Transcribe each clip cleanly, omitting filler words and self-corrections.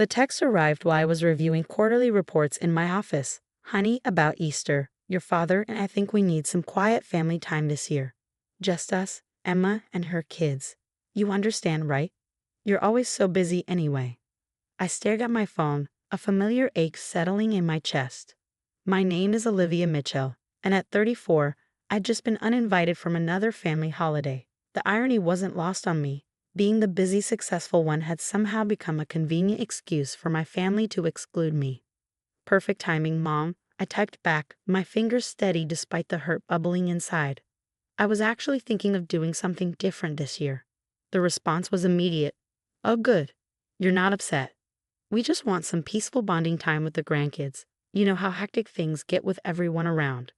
The text arrived while I was reviewing quarterly reports in my office. Honey, about Easter, your father and I think we need some quiet family time this year. Just us, Emma, and her kids. You understand, right? You're always so busy anyway. I stared at my phone, a familiar ache settling in my chest. My name is Olivia Mitchell, and at 34, I'd just been uninvited from another family holiday. The irony wasn't lost on me. Being the busy, successful one had somehow become a convenient excuse for my family to exclude me. Perfect timing, Mom, I typed back, my fingers steady despite the hurt bubbling inside. I was actually thinking of doing something different this year. The response was immediate. Oh good. You're not upset. We just want some peaceful bonding time with the grandkids. You know how hectic things get with everyone around.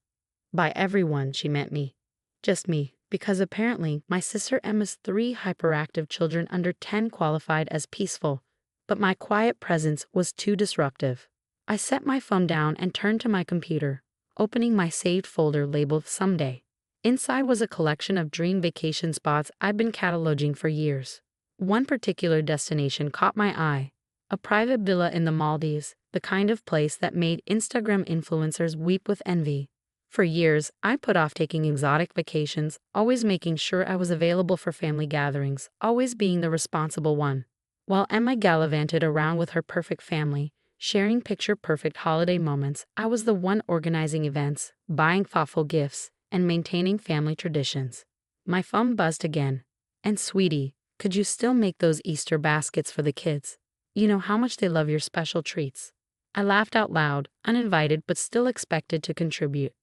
By everyone, she meant me. Just me, because apparently my sister Emma's 3 hyperactive children under 10 qualified as peaceful, but my quiet presence was too disruptive. I set my phone down and turned to my computer, opening my saved folder labeled Someday. Inside was a collection of dream vacation spots I'd been cataloging for years. One particular destination caught my eye. A private villa in the Maldives, the kind of place that made Instagram influencers weep with envy. For years, I put off taking exotic vacations, always making sure I was available for family gatherings, always being the responsible one. While Emma gallivanted around with her perfect family, sharing picture-perfect holiday moments, I was the one organizing events, buying thoughtful gifts, and maintaining family traditions. My phone buzzed again. And sweetie, could you still make those Easter baskets for the kids? You know how much they love your special treats. I laughed out loud, uninvited but still expected to contribute.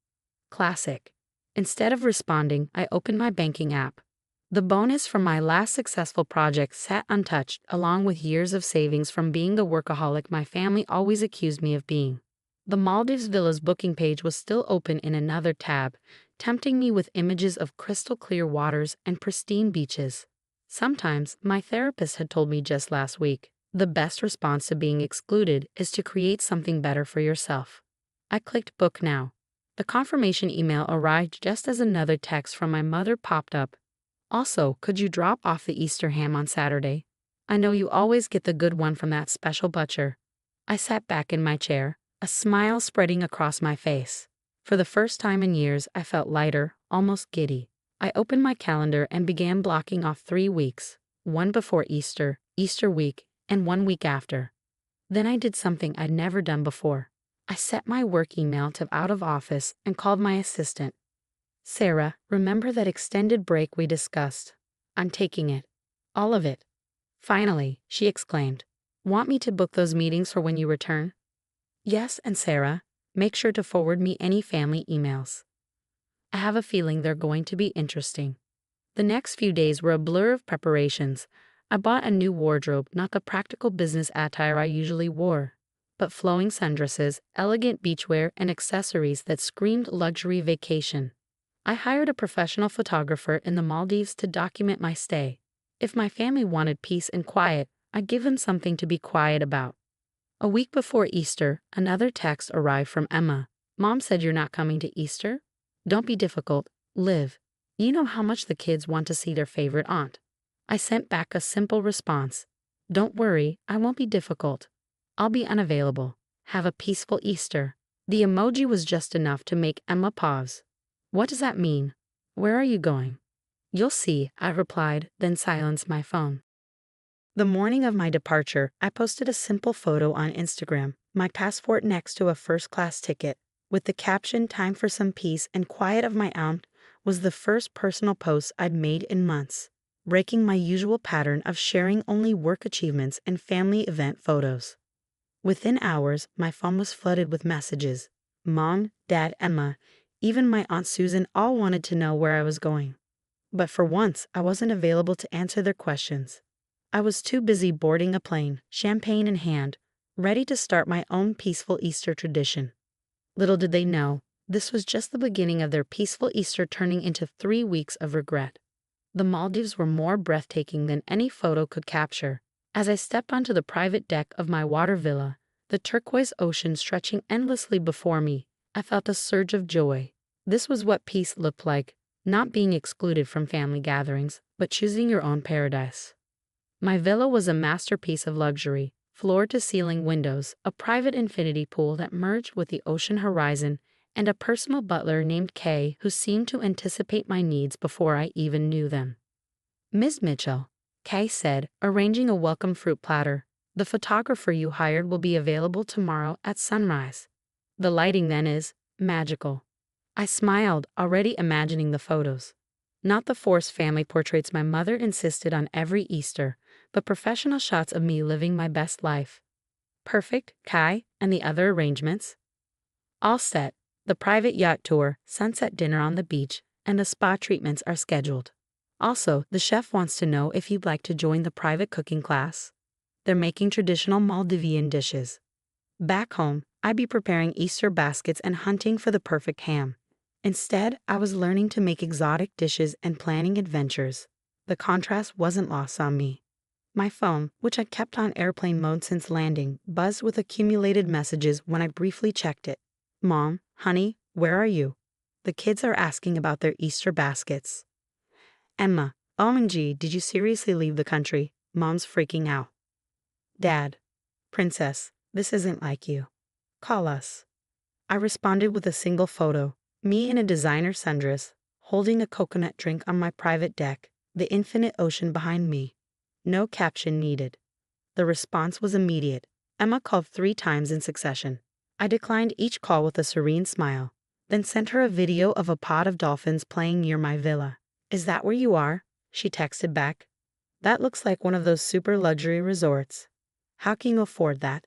Classic. Instead of responding, I opened my banking app. The bonus from my last successful project sat untouched, along with years of savings from being the workaholic my family always accused me of being. The Maldives Villa's booking page was still open in another tab, tempting me with images of crystal clear waters and pristine beaches. Sometimes, my therapist had told me just last week, the best response to being excluded is to create something better for yourself. I clicked book now. The confirmation email arrived just as another text from my mother popped up. Also, could you drop off the Easter ham on Saturday? I know you always get the good one from that special butcher. I sat back in my chair, a smile spreading across my face. For the first time in years, I felt lighter, almost giddy. I opened my calendar and began blocking off 3 weeks, one before Easter, Easter week, and 1 week after. Then I did something I'd never done before. I set my work email to out of office and called my assistant. Sarah, remember that extended break we discussed? I'm taking it. All of it. Finally, she exclaimed. Want me to book those meetings for when you return? Yes, and Sarah, make sure to forward me any family emails. I have a feeling they're going to be interesting. The next few days were a blur of preparations. I bought a new wardrobe, not the practical business attire I usually wore, but flowing sundresses, elegant beachwear, and accessories that screamed luxury vacation. I hired a professional photographer in the Maldives to document my stay. If my family wanted peace and quiet, I'd give them something to be quiet about. A week before Easter, another text arrived from Emma. Mom said you're not coming to Easter? Don't be difficult, Liv. You know how much the kids want to see their favorite aunt. I sent back a simple response. Don't worry, I won't be difficult. I'll be unavailable. Have a peaceful Easter. The emoji was just enough to make Emma pause. What does that mean? Where are you going? You'll see, I replied, then silenced my phone. The morning of my departure, I posted a simple photo on Instagram, my passport next to a first-class ticket, with the caption "Time for some peace and quiet of my aunt" was the first personal post I'd made in months, breaking my usual pattern of sharing only work achievements and family event photos. Within hours, my phone was flooded with messages. Mom, Dad, Emma, even my Aunt Susan all wanted to know where I was going. But for once, I wasn't available to answer their questions. I was too busy boarding a plane, champagne in hand, ready to start my own peaceful Easter tradition. Little did they know, this was just the beginning of their peaceful Easter turning into 3 weeks of regret. The Maldives were more breathtaking than any photo could capture. As I stepped onto the private deck of my water villa, the turquoise ocean stretching endlessly before me, I felt a surge of joy. This was what peace looked like, not being excluded from family gatherings, but choosing your own paradise. My villa was a masterpiece of luxury, floor-to-ceiling windows, a private infinity pool that merged with the ocean horizon, and a personal butler named Kay who seemed to anticipate my needs before I even knew them. "Miss Mitchell," Kay said, arranging a welcome fruit platter, "the photographer you hired will be available tomorrow at sunrise. The lighting then is magical." I smiled, already imagining the photos. Not the forced family portraits my mother insisted on every Easter, but professional shots of me living my best life. "Perfect, Kai, and the other arrangements?" "All set. The private yacht tour, sunset dinner on the beach, and the spa treatments are scheduled. Also, the chef wants to know if you'd like to join the private cooking class. They're making traditional Maldivian dishes. Back home, I'd be preparing Easter baskets and hunting for the perfect ham. Instead, I was learning to make exotic dishes and planning adventures. The contrast wasn't lost on me. My phone, which I'd kept on airplane mode since landing, buzzed with accumulated messages when I briefly checked it. "Mom, honey, where are you? The kids are asking about their Easter baskets." "Emma, OMG, did you seriously leave the country? Mom's freaking out." "Dad, Princess, this isn't like you. Call us." I responded with a single photo, me in a designer sundress, holding a coconut drink on my private deck, the infinite ocean behind me. No caption needed. The response was immediate. Emma called 3 times in succession. I declined each call with a serene smile, then sent her a video of a pod of dolphins playing near my villa. "Is that where you are?" she texted back. "That looks like one of those super luxury resorts. How can you afford that?"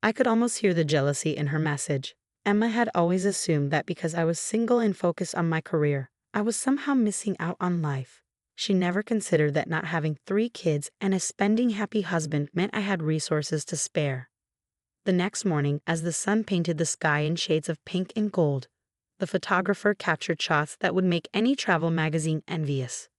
I could almost hear the jealousy in her message. Emma had always assumed that because I was single and focused on my career, I was somehow missing out on life. She never considered that not having 3 kids and a spending-happy husband meant I had resources to spare. The next morning, as the sun painted the sky in shades of pink and gold, the photographer captured shots that would make any travel magazine envious.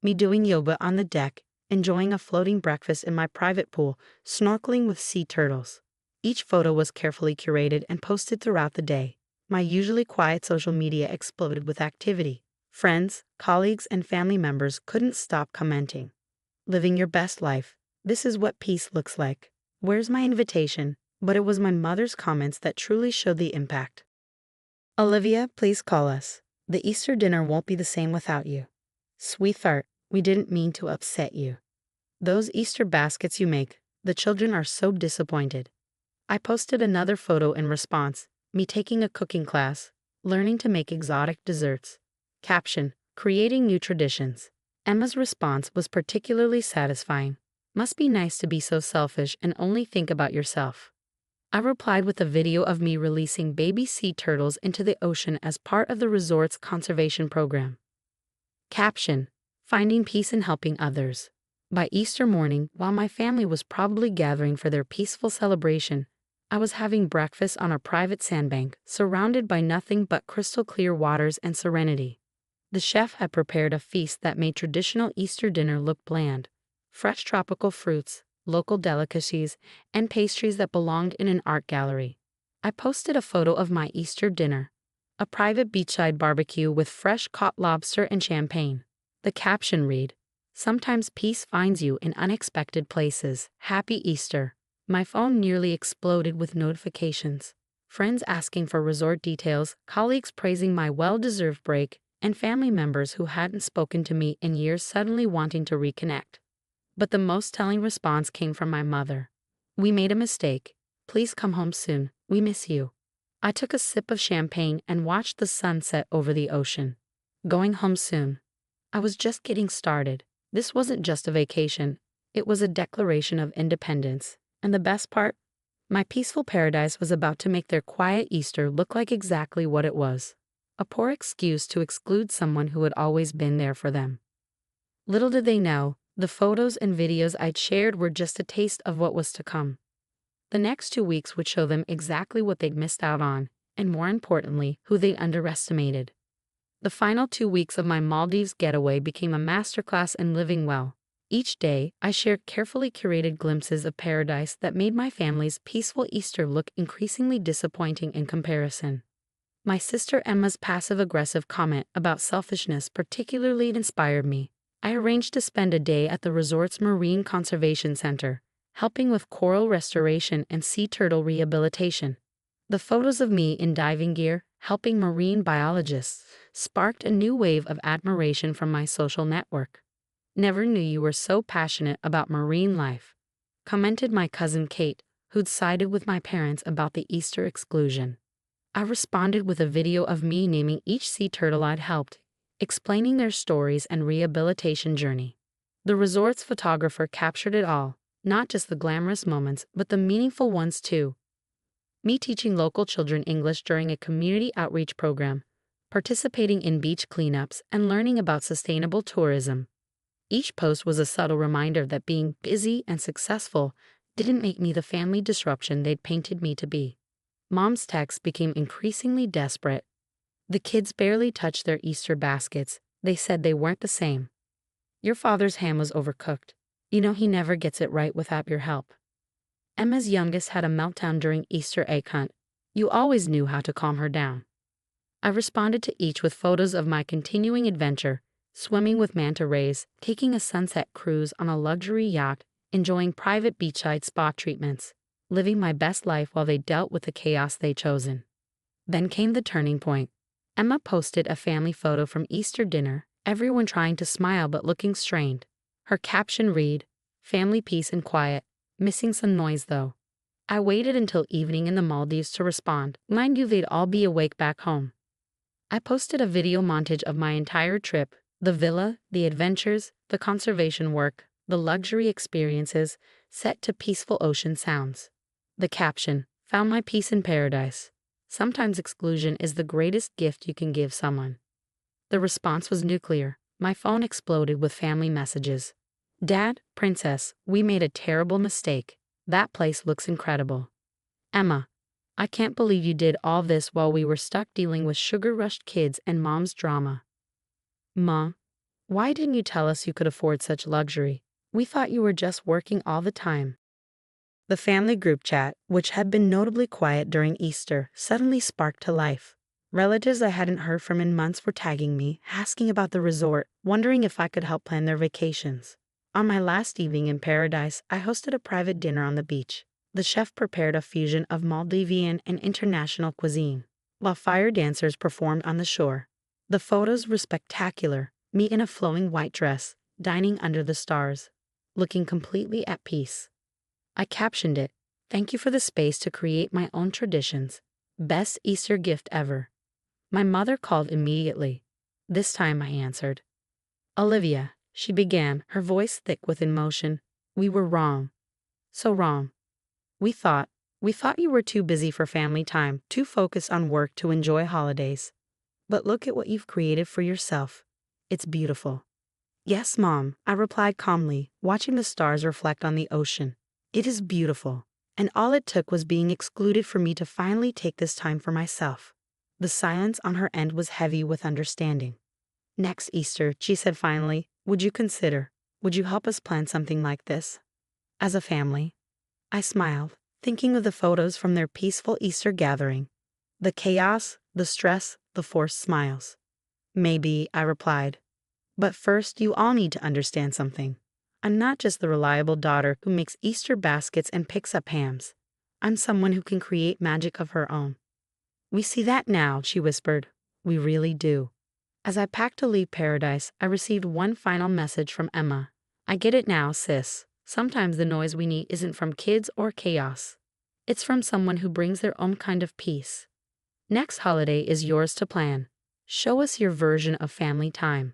Me doing yoga on the deck, enjoying a floating breakfast in my private pool, snorkeling with sea turtles. Each photo was carefully curated and posted throughout the day. My usually quiet social media exploded with activity. Friends, colleagues, and family members couldn't stop commenting. "Living your best life. This is what peace looks like. Where's my invitation?" But it was my mother's comments that truly showed the impact. "Olivia, please call us. The Easter dinner won't be the same without you. Sweetheart, we didn't mean to upset you. Those Easter baskets you make, the children are so disappointed." I posted another photo in response, me taking a cooking class, learning to make exotic desserts. Caption, "Creating new traditions." Emma's response was particularly satisfying. "Must be nice to be so selfish and only think about yourself." I replied with a video of me releasing baby sea turtles into the ocean as part of the resort's conservation program. Caption, "Finding peace in helping others." By Easter morning, while my family was probably gathering for their peaceful celebration, I was having breakfast on a private sandbank, surrounded by nothing but crystal-clear waters and serenity. The chef had prepared a feast that made traditional Easter dinner look bland. Fresh tropical fruits, local delicacies, and pastries that belonged in an art gallery. I posted a photo of my Easter dinner, a private beachside barbecue with fresh caught lobster and champagne. The caption read, "Sometimes peace finds you in unexpected places. Happy Easter." My phone nearly exploded with notifications. Friends asking for resort details, colleagues praising my well-deserved break, and family members who hadn't spoken to me in years suddenly wanting to reconnect. But the most telling response came from my mother. "We made a mistake. Please come home soon. We miss you." I took a sip of champagne and watched the sun set over the ocean. Going home soon. I was just getting started. This wasn't just a vacation. It was a declaration of independence. And the best part? My peaceful paradise was about to make their quiet Easter look like exactly what it was. A poor excuse to exclude someone who had always been there for them. Little did they know, the photos and videos I'd shared were just a taste of what was to come. The next 2 weeks would show them exactly what they'd missed out on, and more importantly, who they'd underestimated. The final 2 weeks of my Maldives getaway became a masterclass in living well. Each day, I shared carefully curated glimpses of paradise that made my family's peaceful Easter look increasingly disappointing in comparison. My sister Emma's passive-aggressive comment about selfishness particularly inspired me. I arranged to spend a day at the resort's Marine Conservation Center, helping with coral restoration and sea turtle rehabilitation. The photos of me in diving gear, helping marine biologists, sparked a new wave of admiration from my social network. "Never knew you were so passionate about marine life," commented my cousin Kate, who'd sided with my parents about the Easter exclusion. I responded with a video of me naming each sea turtle I'd helped, explaining their stories and rehabilitation journey. The resort's photographer captured it all, not just the glamorous moments, but the meaningful ones too. Me teaching local children English during a community outreach program, participating in beach cleanups, and learning about sustainable tourism. Each post was a subtle reminder that being busy and successful didn't make me the family disruption they'd painted me to be. Mom's texts became increasingly desperate. The kids barely touched their Easter baskets. They said they weren't the same. "Your father's ham was overcooked. You know he never gets it right without your help." Emma's youngest had a meltdown during Easter egg hunt. "You always knew how to calm her down." I responded to each with photos of my continuing adventure, swimming with manta rays, taking a sunset cruise on a luxury yacht, enjoying private beachside spa treatments, living my best life while they dealt with the chaos they'd chosen. Then came the turning point. Emma posted a family photo from Easter dinner, everyone trying to smile but looking strained. Her caption read, "Family peace and quiet, missing some noise though." I waited until evening in the Maldives to respond. Mind you, they'd all be awake back home. I posted a video montage of my entire trip, the villa, the adventures, the conservation work, the luxury experiences, set to peaceful ocean sounds. The caption, "Found my peace in paradise. Sometimes exclusion is the greatest gift you can give someone." The response was nuclear. My phone exploded with family messages. "Dad, Princess, we made a terrible mistake. That place looks incredible." "Emma, I can't believe you did all this while we were stuck dealing with sugar-rushed kids and mom's drama." "Mom, why didn't you tell us you could afford such luxury? We thought you were just working all the time." The family group chat, which had been notably quiet during Easter, suddenly sparked to life. Relatives I hadn't heard from in months were tagging me, asking about the resort, wondering if I could help plan their vacations. On my last evening in paradise, I hosted a private dinner on the beach. The chef prepared a fusion of Maldivian and international cuisine, while fire dancers performed on the shore. The photos were spectacular, me in a flowing white dress, dining under the stars, looking completely at peace. I captioned it, "Thank you for the space to create my own traditions. Best Easter gift ever." My mother called immediately. This time I answered. "Olivia," she began, her voice thick with emotion, "we were wrong. So wrong. We thought you were too busy for family time, too focused on work to enjoy holidays. But look at what you've created for yourself. It's beautiful." "Yes, Mom," I replied calmly, watching the stars reflect on the ocean. "It is beautiful. And all it took was being excluded for me to finally take this time for myself." The silence on her end was heavy with understanding. "Next Easter," she said finally, would you help us plan something like this? As a family?" I smiled, thinking of the photos from their peaceful Easter gathering. The chaos, the stress, the forced smiles. "Maybe," I replied. "But first, you all need to understand something. I'm not just the reliable daughter who makes Easter baskets and picks up hams. I'm someone who can create magic of her own." "We see that now," she whispered. "We really do." As I packed to leave paradise, I received one final message from Emma. "I get it now, sis. Sometimes the noise we need isn't from kids or chaos. It's from someone who brings their own kind of peace. Next holiday is yours to plan. Show us your version of family time."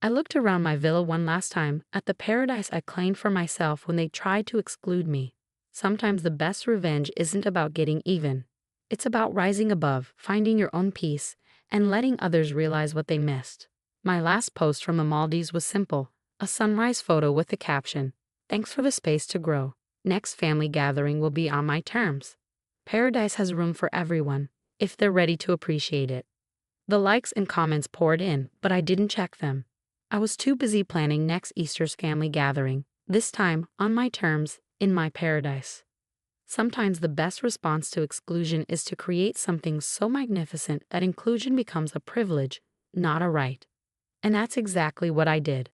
I looked around my villa one last time, at the paradise I claimed for myself when they tried to exclude me. Sometimes the best revenge isn't about getting even. It's about rising above, finding your own peace, and letting others realize what they missed. My last post from the Maldives was simple, a sunrise photo with the caption, "Thanks for the space to grow. Next family gathering will be on my terms." Paradise has room for everyone, if they're ready to appreciate it. The likes and comments poured in, but I didn't check them. I was too busy planning next Easter's family gathering, this time on my terms, in my paradise. Sometimes the best response to exclusion is to create something so magnificent that inclusion becomes a privilege, not a right. And that's exactly what I did.